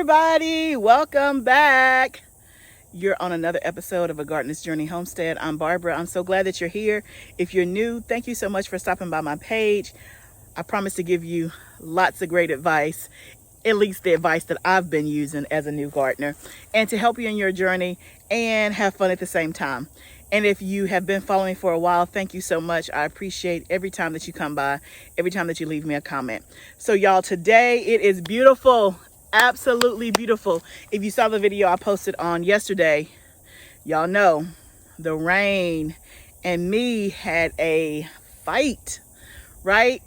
everybody, welcome back. You're on another episode of A Gardener's Journey Homestead. I'm Barbara. I'm so glad that you're here. If you're new, thank you so much for stopping by my page. I promise to give you lots of great advice, at least the advice that I've been using as a new gardener, and to help you in your journey and have fun at the same time. And if you have been following me for a while, thank you so much. I appreciate every time that you come by, every time that you leave me a comment. So y'all, today it is beautiful, absolutely beautiful. If you saw the video I posted on yesterday, y'all know the rain and me had a fight, right?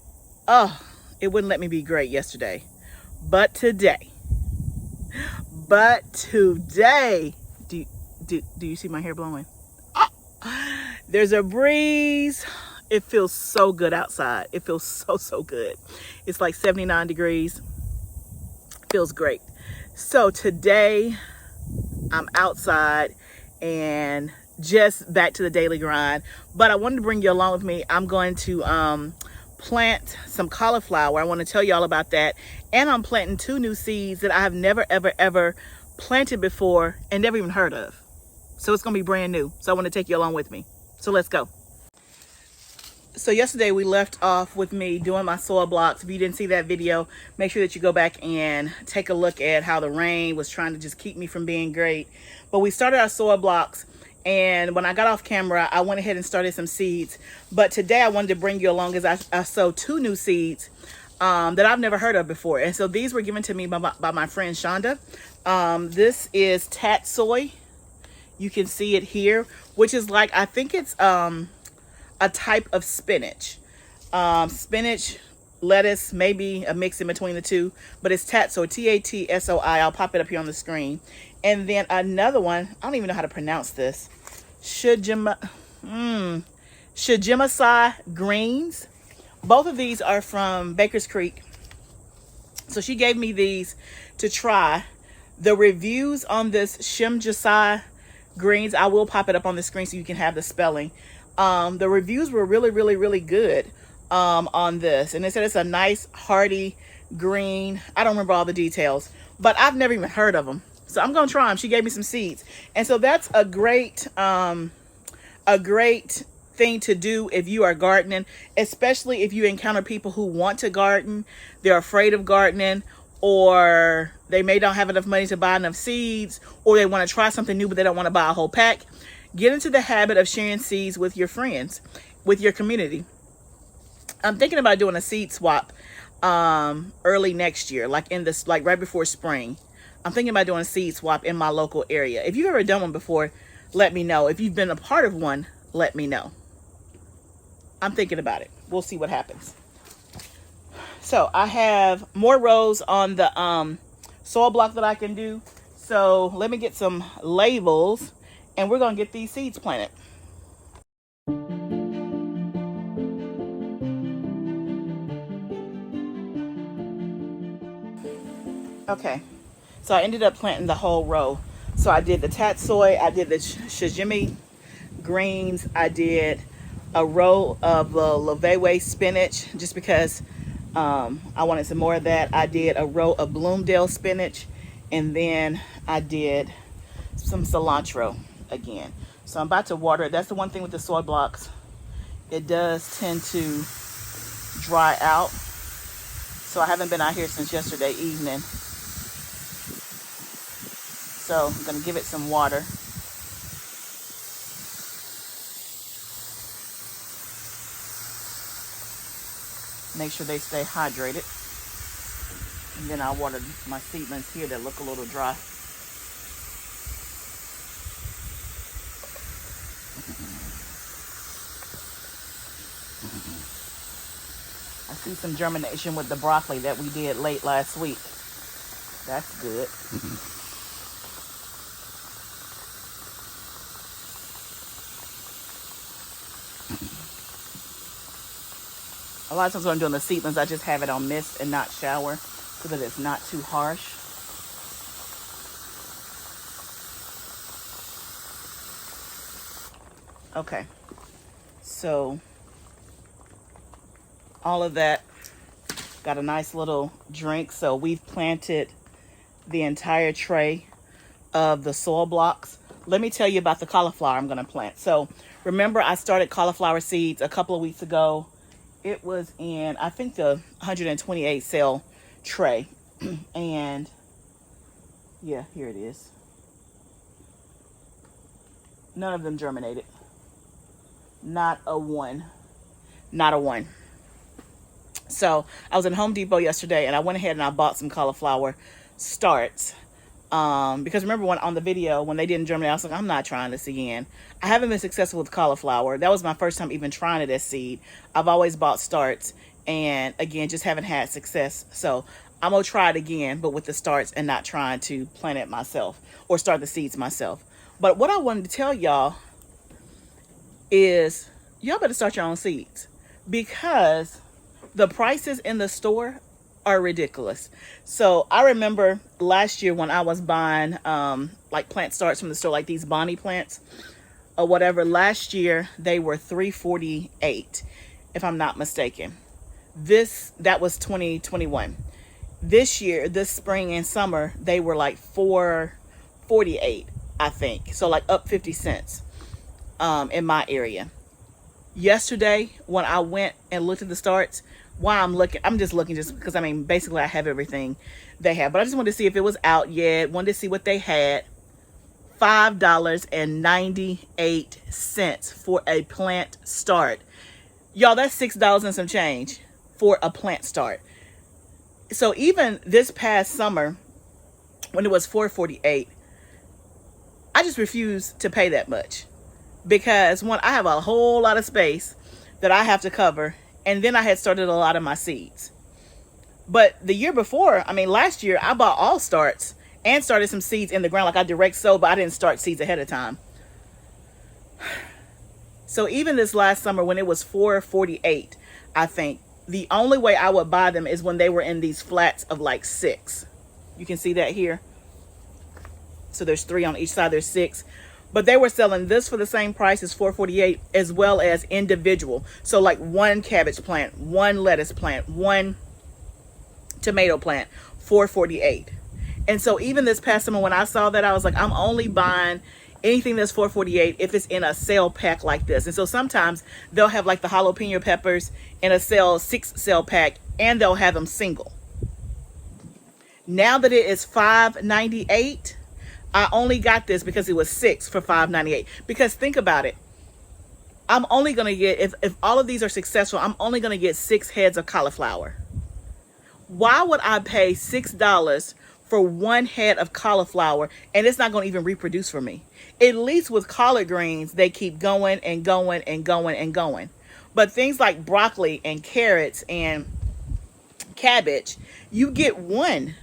Oh, it wouldn't let me be great yesterday. But today, do you see my hair blowing? There's a breeze. It feels so good outside. It feels so good. It's like 79 degrees. Feels great. So today I'm outside and just back to the daily grind. But I wanted to bring you along with me. I'm going to plant some cauliflower. I want to tell you all about that. And I'm planting 2 new seeds that I have never, ever planted before and never even heard of. So it's going to be brand new. So I want to take you along with me. So let's go. So yesterday we left off with me doing my soil blocks. If you didn't see that video, make sure that you go back and take a look at how the rain was trying to just keep me from being great. But we started our soil blocks, and when I got off camera, I went ahead and started some seeds. But today I wanted to bring you along as I sowed 2 new seeds that I've never heard of before. And so these were given to me by my friend Shonda. This is tat soy. You can see it here, which is like, I think it's a type of spinach. Spinach, lettuce, maybe a mix in between the two, but it's tatsoi, T-A-T-S-O-I. I'll pop it up here on the screen. And then another one, I don't even know how to pronounce this. Shigemasai greens. Both of these are from Baker's Creek. So she gave me these to try. The reviews on this Shigemasai greens, I will pop it up on the screen so you can have the spelling. The reviews were really good on this, and they said it's a nice hearty green. I don't remember all the details, but I've never even heard of them, so I'm gonna try them. She gave me some seeds, and so that's a great thing to do if you are gardening, especially if you encounter people who want to garden, they're afraid of gardening, or they may not have enough money to buy enough seeds, or they want to try something new but they don't want to buy a whole pack. Get into the habit of sharing seeds with your friends, with your community. I'm thinking about doing a seed swap early next year, like right before spring. I'm thinking about doing a seed swap in my local area. If you've ever done one before, let me know. If you've been a part of one, let me know. I'm thinking about it. We'll see what happens. So I have more rows on the soil block that I can do. So let me get some labels, and we're going to get these seeds planted. Okay, so I ended up planting the whole row. So I did the tatsoi, I did the shijimi greens, I did a row of the Lovewe spinach just because I wanted some more of that. I did a row of Bloomdale spinach, and then I did some cilantro again. So I'm about to water it. That's the one thing with the soil blocks. It does tend to dry out. So I haven't been out here since yesterday evening. So I'm going to give it some water. Make sure they stay hydrated. And then I'll water my seedlings here that look a little dry. I see some germination with the broccoli that we did late last week. That's good. A lot of times when I'm doing the seedlings, I just have it on mist and not shower so that it's not too harsh. Okay, so all of that got a nice little drink. So we've planted the entire tray of the soil blocks. Let me tell you about the cauliflower I'm going to plant. So remember, I started cauliflower seeds a couple of weeks ago. It was in, I think, the 128 cell tray. And yeah, here it is. None of them germinated. Not a one. Not a one. So I was in Home Depot yesterday and I went ahead and I bought some cauliflower starts. Because remember when on the video, when they didn't germinate, I was like, I'm not trying this again. I haven't been successful with cauliflower. That was my first time even trying it as seed. I've always bought starts and again, just haven't had success. So I'm going to try it again, but with the starts and not trying to plant it myself or start the seeds myself. But what I wanted to tell y'all is y'all better start your own seeds because the prices in the store are ridiculous. So I remember last year when I was buying like plant starts from the store, like these Bonnie plants or whatever. Last year they were $3.48, if I'm not mistaken. That was 2021. This year, this spring and summer, they were like $4.48, I think. So like up 50 cents in my area. Yesterday when I went and looked at the starts, while I'm just looking just because I mean basically I have everything they have, but I just wanted to see if it was out yet. Wanted to see what they had. $5.98 for a plant start. Y'all, that's $6 and some change for a plant start. So even this past summer when it was $4.48, I just refused to pay that much because one, I have a whole lot of space that I have to cover. And then I had started a lot of my seeds. But the year before, I mean, last year, I bought all starts and started some seeds in the ground. Like I direct sow, but I didn't start seeds ahead of time. So even this last summer when it was $4.48, I think, the only way I would buy them is when they were in these flats of like 6. You can see that here. So there's 3 on each side, there's 6. But they were selling this for the same price as $4.48 as well as individual. So like 1 cabbage plant, 1 lettuce plant, 1 tomato plant, $4.48. And so even this past summer when I saw that, I was like, I'm only buying anything that's $4.48 if it's in a sale pack like this. And so sometimes they'll have like the jalapeno peppers in a 6 cell pack and they'll have them single. Now that it is $5.98, I only got this because it was 6 for $5.98. Because think about it. I'm only going to get, if all of these are successful, I'm only going to get 6 heads of cauliflower. Why would I pay $6 for 1 head of cauliflower and it's not going to even reproduce for me? At least with collard greens, they keep going and going and going and going. But things like broccoli and carrots and cabbage, you get 1.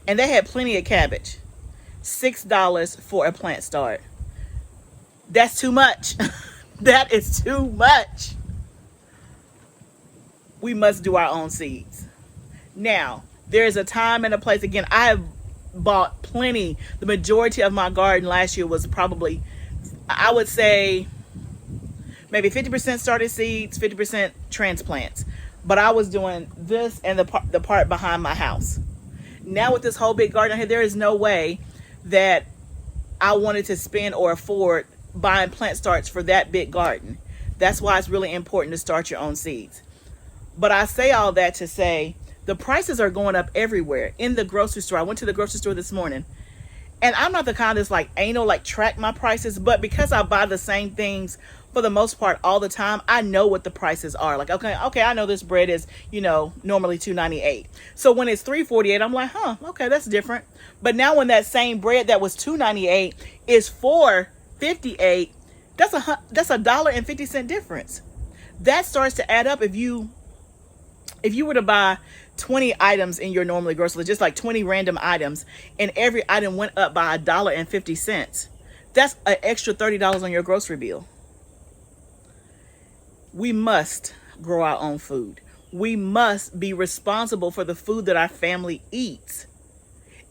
And they had plenty of cabbage. $6 for a plant start. That's too much. That is too much. We must do our own seeds. Now, there is a time and a place. Again, I have bought plenty. The majority of my garden last year was probably, I would say, maybe 50% started seeds, 50% transplants. But I was doing this and the part behind my house. Now with this whole big garden here, there is no way that I wanted to spend or afford buying plant starts for that big garden. That's why it's really important to start your own seeds. But I say all that to say the prices are going up everywhere. In the grocery store, I went to the grocery store this morning, and I'm not the kind that's like anal, like track my prices, but because I buy the same things for the most part all the time, I know what the prices are. Like, okay, I know this bread is, normally $2.98. So when it's $3.48, I'm like, okay, that's different. But now when that same bread that was $2.98 is $4.58, that's $1.50 difference. That starts to add up. If you were to buy 20 items in your normally grocery list, just like 20 random items, and every item went up by $1.50, that's an extra $30 on your grocery bill. We must grow our own food. We must be responsible for the food that our family eats.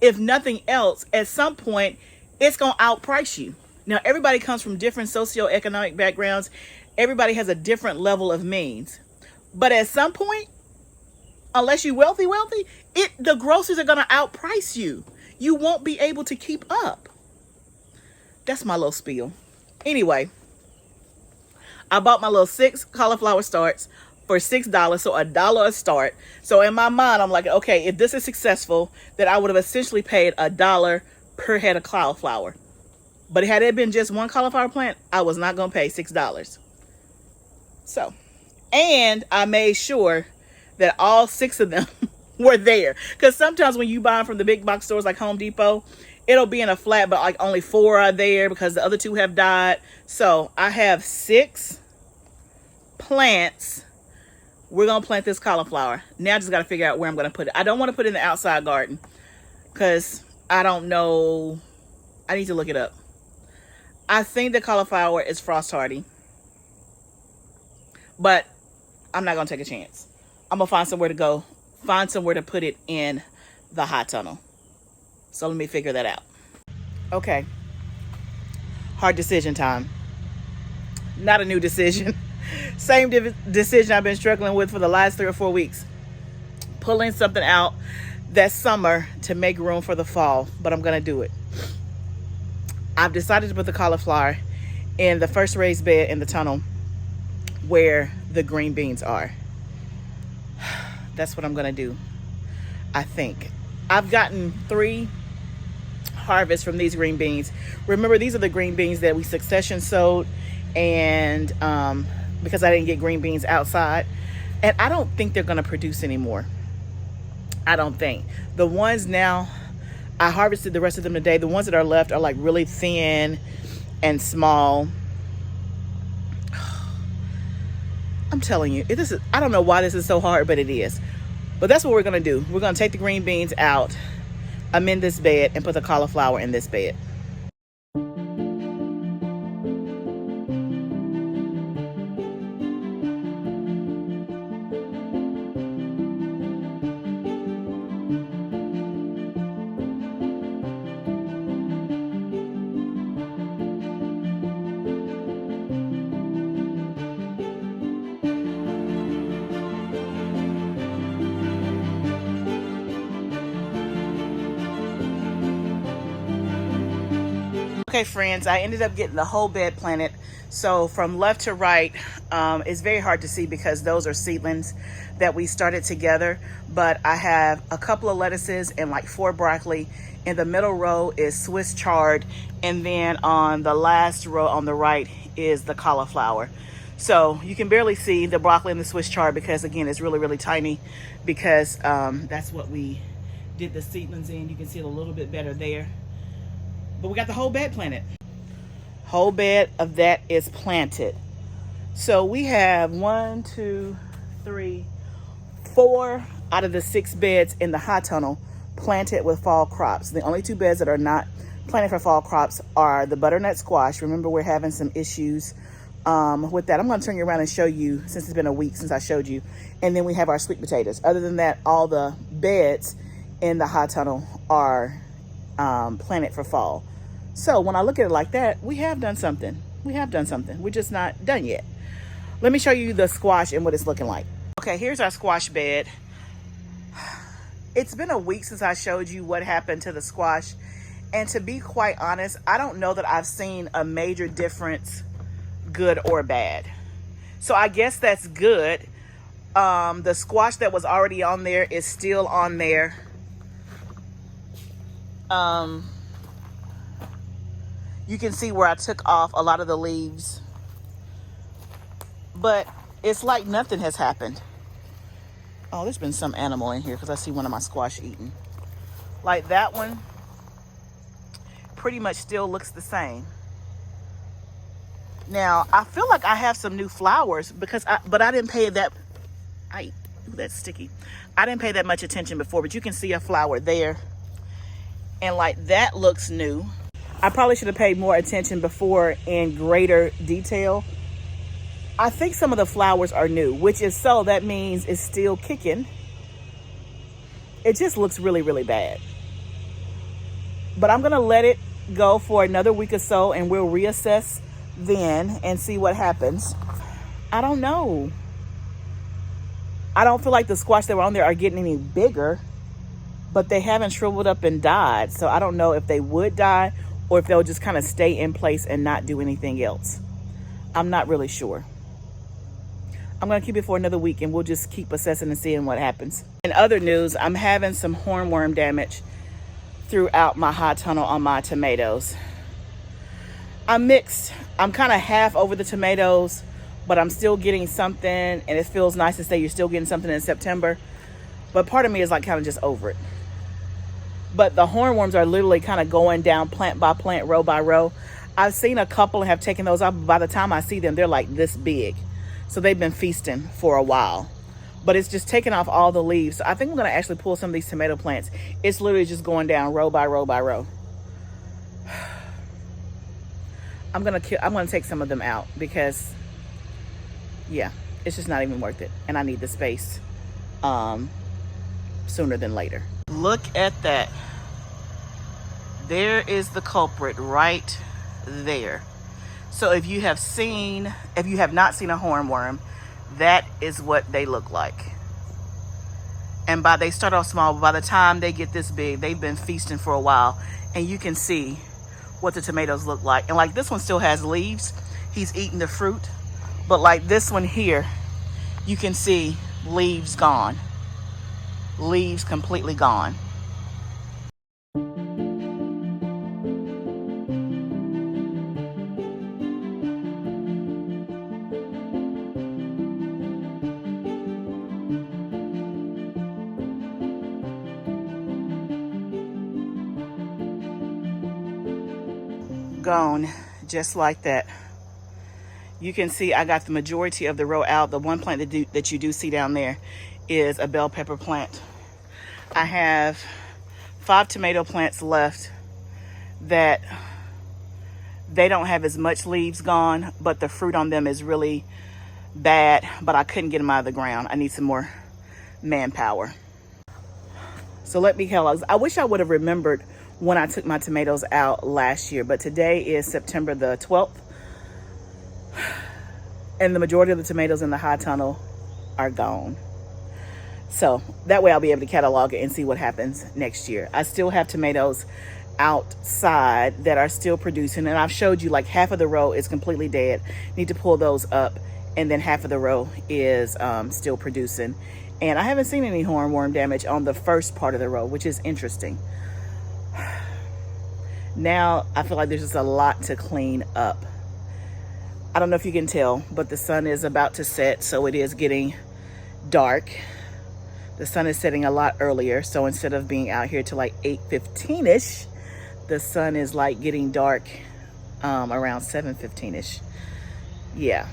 If nothing else, at some point, it's going to outprice you. Now, everybody comes from different socioeconomic backgrounds. Everybody has a different level of means. But at some point, unless you wealthy, the groceries are gonna outprice you. You won't be able to keep up. That's my little spiel. Anyway, I bought my little 6 cauliflower starts for $6, so $1 a start. So in my mind, I'm like, okay, if this is successful, then I would have essentially paid $1 per head of cauliflower. But had it been just one cauliflower plant, I was not gonna pay $6. So, and I made sure that all 6 of them were there. Because sometimes when you buy them from the big box stores like Home Depot, it'll be in a flat, but like only 4 are there because the other 2 have died. So I have 6 plants. We're going to plant this cauliflower. Now I just got to figure out where I'm going to put it. I don't want to put it in the outside garden because I don't know. I need to look it up. I think the cauliflower is frost hardy, but I'm not going to take a chance. I'm going to find somewhere to go, find somewhere to put it in the hot tunnel. So let me figure that out. Okay. Hard decision time. Not a new decision. Same decision I've been struggling with for the last 3 or 4 weeks. Pulling something out that summer to make room for the fall, but I'm going to do it. I've decided to put the cauliflower in the first raised bed in the tunnel where the green beans are. That's what I'm going to do, I think. I've gotten 3 harvests from these green beans. Remember, these are the green beans that we succession sowed, and because I didn't get green beans outside, and I don't think they're going to produce anymore. I don't think. The ones now, I harvested the rest of them today. The ones that are left are like really thin and small. I'm telling you, I don't know why this is so hard, but it is. But that's what we're going to do. We're going to take the green beans out, amend this bed, and put the cauliflower in this bed. Okay, friends, I ended up getting the whole bed planted. So from left to right, it's very hard to see because those are seedlings that we started together. But I have a couple of lettuces and like 4 broccoli. In the middle row is Swiss chard. And then on the last row on the right is the cauliflower. So you can barely see the broccoli and the Swiss chard because, again, it's really, really tiny because that's what we did the seedlings in. You can see it a little bit better there. But we got the whole bed planted. Whole bed of that is planted. So we have 1, 2, 3, 4 out of the 6 beds in the hot tunnel planted with fall crops. The only 2 beds that are not planted for fall crops are the butternut squash. Remember, we're having some issues with that. I'm going to turn you around and show you, since it's been a week since I showed you. And then we have our sweet potatoes. Other than that, all the beds in the hot tunnel are planted for fall. So when I look at it like that, we have done something. We're just not done yet. Let me show you the squash and what it's looking like. Okay, here's our squash bed. It's been a week since I showed you what happened to the squash. And to be quite honest, I don't know that I've seen a major difference, good or bad. So I guess that's good. The squash that was already on there is still on there. You can see where I took off a lot of the leaves, but it's like nothing has happened. Oh, there's been some animal in here because I see one of my squash eating. Like that one pretty much still looks the same. Now, I feel like I have some new flowers because but I didn't pay that. Ooh, that's sticky. I didn't pay that much attention before, but you can see a flower there. And like that looks new. I probably should have paid more attention before in greater detail. I think some of the flowers are new, which is so that means it's still kicking. It just looks really, really bad. But I'm going to let it go for another week or so and we'll reassess then and see what happens. I don't know. I don't feel like the squash that were on there are getting any bigger, but they haven't shriveled up and died. So I don't know if they would die or if they'll just kind of stay in place and not do anything else. I'm not really sure. I'm going to keep it for another week and we'll just keep assessing and seeing what happens. In other news, I'm having some hornworm damage throughout my high tunnel on my tomatoes. I'm mixed. I'm kind of half over the tomatoes, but I'm still getting something, and it feels nice to say you're still getting something in September. But part of me is like kind of just over it. But the hornworms are literally kind of going down plant by plant, row by row. I've seen a couple and have taken those out. By the time I see them, they're like this big. So they've been feasting for a while. But it's just taking off all the leaves. So I think I'm going to actually pull some of these tomato plants. It's literally just going down row by row by row. I'm gonna take some of them out because, yeah, it's just not even worth it. And I need the space sooner than later. Look at that. There is the culprit right there. So if you have not seen a hornworm, that is what they look like. And they start off small, but by the time they get this big, they've been feasting for a while. And you can see what the tomatoes look like. And like this one still has leaves. He's eating the fruit. But like this one here, you can see leaves gone. Leaves completely gone. Gone just like that. You can see I got the majority of the row out. The one plant that you do see down there is a bell pepper plant. I have 5 tomato plants left that they don't have as much leaves gone, but the fruit on them is really bad, but I couldn't get them out of the ground. I need some more manpower. So let me tell you, I wish I would have remembered when I took my tomatoes out last year, but today is September the 12th. And the majority of the tomatoes in the high tunnel are gone. So that way I'll be able to catalog it and see what happens next year. I still have tomatoes outside that are still producing, and I've showed you like half of the row is completely dead. Need to pull those up, and then half of the row is still producing. And I haven't seen any hornworm damage on the first part of the row, which is interesting. Now I feel like there's just a lot to clean up. I don't know if you can tell, but the sun is about to set, so it is getting dark. The sun is setting a lot earlier, so instead of being out here till like 8:15ish, the sun is like getting dark around 7:15ish. Yeah.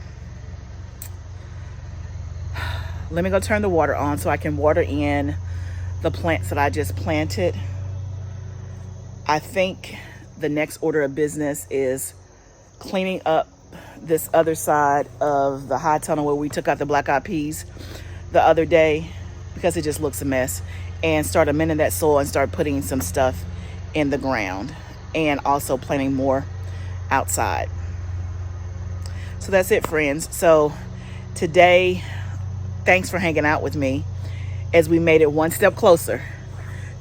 Let me go turn the water on so I can water in the plants that I just planted. I think the next order of business is cleaning up this other side of the high tunnel where we took out the black eyed peas the other day, because it just looks a mess, and start amending that soil and start putting some stuff in the ground, and also planting more outside. So that's it, friends. So today, thanks for hanging out with me as we made it one step closer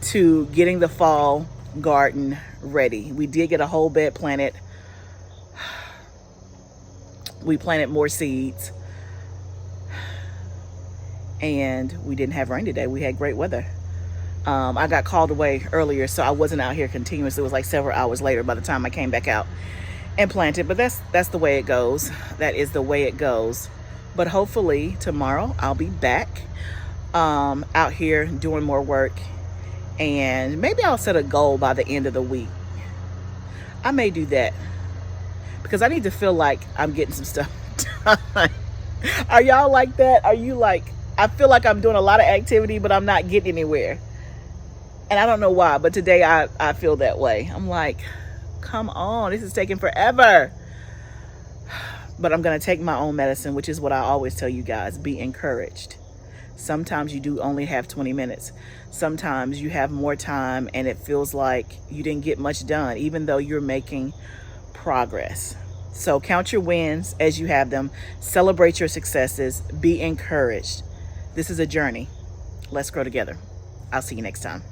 to getting the fall garden ready. We did get a whole bed planted. We planted more seeds, and we didn't have rain today. We had great weather. I got called away earlier, so I wasn't out here continuously. It was like several hours later by the time I came back out and planted. But that's the way it goes. That is the way it goes. But hopefully tomorrow I'll be back out here doing more work, and maybe I'll set a goal by the end of the week. I may do that because I need to feel like I'm getting some stuff done. Are y'all like that? Are you like, I feel like I'm doing a lot of activity, but I'm not getting anywhere? And I don't know why, but today I feel that way. I'm like, come on, this is taking forever. But I'm going to take my own medicine, which is what I always tell you guys. Be encouraged. Sometimes you do only have 20 minutes. Sometimes you have more time and it feels like you didn't get much done, even though you're making progress. So count your wins as you have them. Celebrate your successes. Be encouraged. This is a journey. Let's grow together. I'll see you next time.